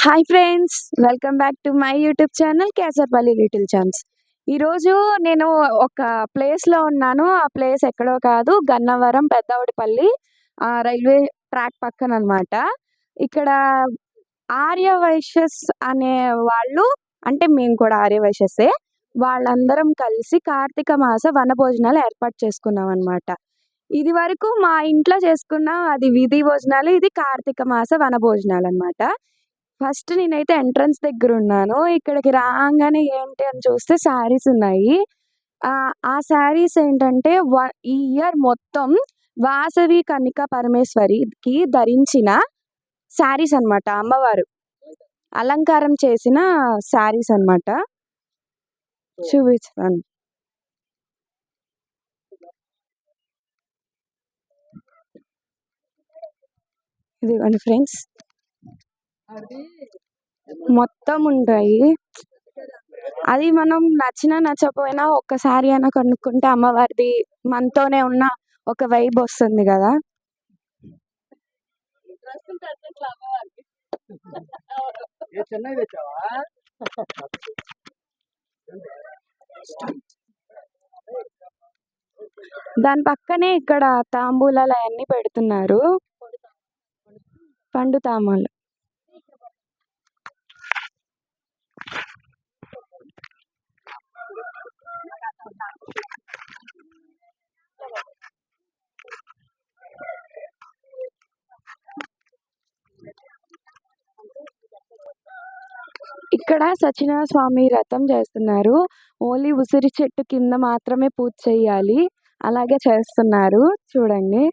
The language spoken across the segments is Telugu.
Hi friends, welcome back to my YouTube channel Kesarapalli little chance. ఈరోజు నేను ఒక ప్లేస్లో ఉన్నాను. ఆ ప్లేస్ ఎక్కడో కాదు, గన్నవరం పెద్దవడిపల్లి రైల్వే ట్రాక్ పక్కన అనమాట. ఇక్కడ ఆర్య వైశ్యస్ అనే వాళ్ళు, అంటే మేము కూడా ఆర్య వైశ్యసే, వాళ్ళందరం కలిసి కార్తీక మాస వనభోజనాలు ఏర్పాటు చేసుకున్నాం అనమాట. ఇది వరకు మా ఇంట్లో చేసుకున్న అది విధి భోజనాలు, ఇది కార్తీక మాస వనభోజనాలు అనమాట. ఫస్ట్ నేనైతే ఎంట్రన్స్ దగ్గర ఉన్నాను. ఇక్కడికి రాగానే ఏంటి అని చూస్తే శారీస్ ఉన్నాయి. ఆ శారీస్ ఏంటంటే ఈ ఇయర్ మొత్తం వాసవి కన్నికా పరమేశ్వరికి ధరించిన శారీస్ అనమాట. అమ్మవారు అలంకారం చేసిన శారీస్ అనమాట. చూపిస్తాను. ఇదిగోండి ఫ్రెండ్స్, మొత్తం ఉంటాయి. అది మనం నచ్చినా నచ్చకపోయినా ఒక్కసారి అయినా కొనుక్కుంటే అమ్మవారిది మనతోనే ఉన్న ఒక వైబ్ వస్తుంది కదా. దాని పక్కనే ఇక్కడ తాంబూలాలు అవన్నీ పెడుతున్నారు, పండు తాంబూలు. ఇక్కడ సత్యనారాయణ స్వామి వ్రతం చేస్తున్నారు. ఓన్లీ ఉసిరి చెట్టు కింద మాత్రమే పూజ చేయాలి, అలాగే చేస్తున్నారు చూడండి.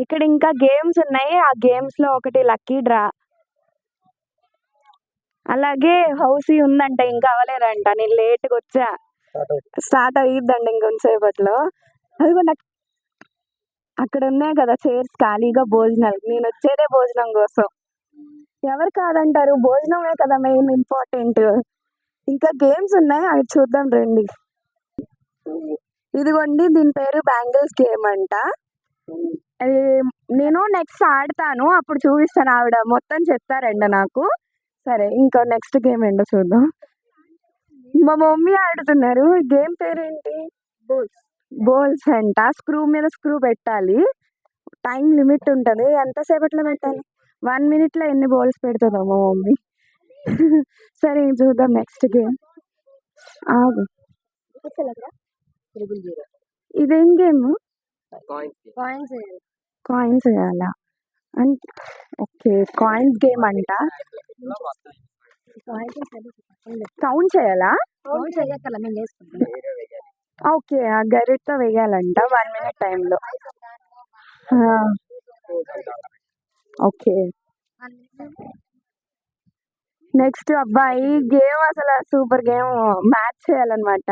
ఇక్కడ ఇంకా గేమ్స్ ఉన్నాయి. ఆ గేమ్స్ లో ఒకటి లక్కీ డ్రా, అలాగే హౌస్ ఉందంట, ఇంకా అవ్వలేదంట. నేను లేట్గా వచ్చా, స్టార్ట్ అయ్యిద్దండి ఇంకొంచెంసేపట్లో. అది కూడా అక్కడ ఉన్నాయి కదా చైర్స్ ఖాళీగా భోజనాలు. నేను వచ్చేదే భోజనం కోసం. ఎవరు కాదంటారు, భోజనమే కదా మెయిన్ ఇంపార్టెంట్. ఇంకా గేమ్స్ ఉన్నాయి, అవి చూద్దాం రండి. ఇదిగోండి, దీని పేరు బ్యాంగిల్స్ గేమ్ అంట. అది నేను నెక్స్ట్ ఆడతాను, అప్పుడు చూపిస్తాను. ఆవిడ మొత్తం చెప్తారండి నాకు. సరే, ఇంకా నెక్స్ట్ గేమ్ ఏంటో చూద్దాం. మా మమ్మీ ఆడుతున్నారు. గేమ్ పేరేంటి? బోల్స్ అంట. స్క్రూ మీద స్క్రూ పెట్టాలి, టైం లిమిట్ ఉంటుంది. ఎంతసేపట్లో పెట్టాలి? 1 minute ఎన్ని బౌల్స్ పెడుతుందో మా మమ్మీ. సరే, చూద్దాం నెక్స్ట్ గేమ్. ఆగు, ఇదేం గేమ్? కాయిన్స్ వేయాలా అంటే? ఓకే, కాయిన్స్ గేమ్ అంట. కౌంట్ చేయాలా? ఓకే, ఆ గరిటతో వేయాలంట 1 minute టైంలో. Okay, next. అబ్బాయి గేమ్ అసలు సూపర్ గేమ్. మ్యాచ్ చేయాలన్నమాట.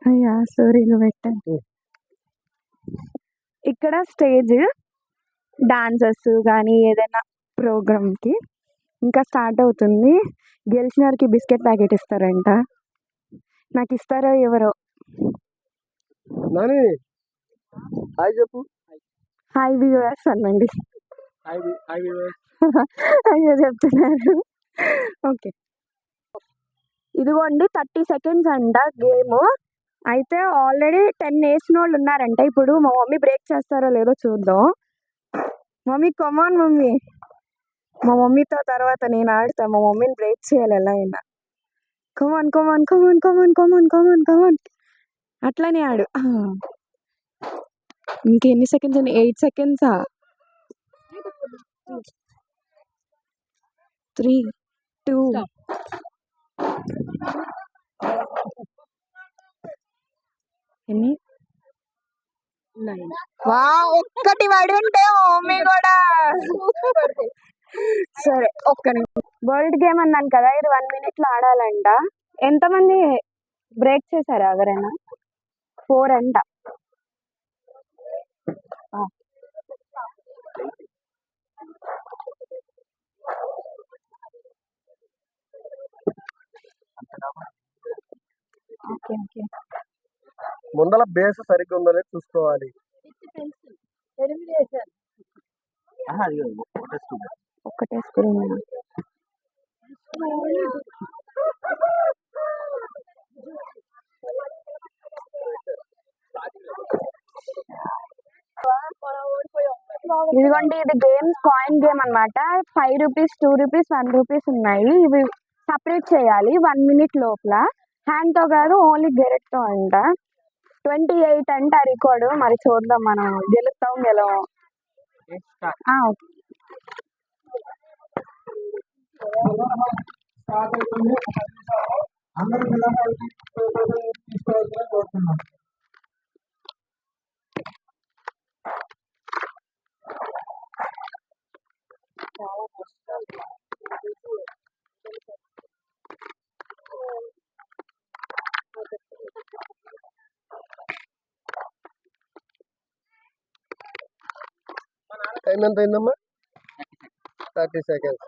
అయ్యా సారీ, పెట్టండి. ఇక్కడ స్టేజ్ డాన్సర్స్ కానీ ఏదైనా ప్రోగ్రామ్కి ఇంకా స్టార్ట్ అవుతుంది. గెలిచిన వారికి బిస్కెట్ ప్యాకెట్ ఇస్తారంట. నాకు ఇస్తారో ఎవరో. హాయ్ వ్యూవర్స్ అనండి. అయ్యో చెప్తున్నారు. ఓకే, ఇదిగోండి 30 seconds అంట గేమ్. అయితే ఆల్రెడీ 10 వేసిన వాళ్ళు ఉన్నారంట. ఇప్పుడు మా మమ్మీ బ్రేక్ చేస్తారో లేదో చూద్దాం. Mummy come on mummy. మా మమ్మీతో తర్వాత నేను ఆడతా. మా మమ్మీని బ్రేక్ చేయాలి ఎలా అయినా. కమాన్ కమాన్ కమాన్ కమాన్ కమాన్ కమాన్ కమాన్. అట్లానే ఆడు. ఇంకెన్ని సెకండ్స్ అండి? 8 seconds. 3, 2. ఎన్ని? వా ఒక్కటి పడి ఉంటే మమ్మీ కూడా. సరే ఒక్క నిమిషం. వరల్డ్ గేమ్ అన్నాను కదా, ఇది 1 minute లో ఆడాలంట. ఎంతమంది బ్రేక్ చేశారా ఎవరైనా? 4 అంట. Okay okay. ముందల బేస్ సరిగ్గా ఉందని చూసుకోవాలి. ఒక్కటే స్క్రీన్. ఇదిగోండి, ఇది గేమ్స్ కాయిన్ గేమ్ అన్నమాట. 5 రూపీస్, 2 రూపీస్, 1 రూపీస్ ఉన్నాయి. ఇవి సపరేట్ చేయాలి 1 minute లోపల. హ్యాండ్ తో కాదు, ఓన్లీ గెరెట్తో అంట. 28 అంట రికార్డు. మరి చూద్దాం మనం గెలుస్తాం గెలవం. టైం ఎంత అయిందమ్మా? 30 seconds.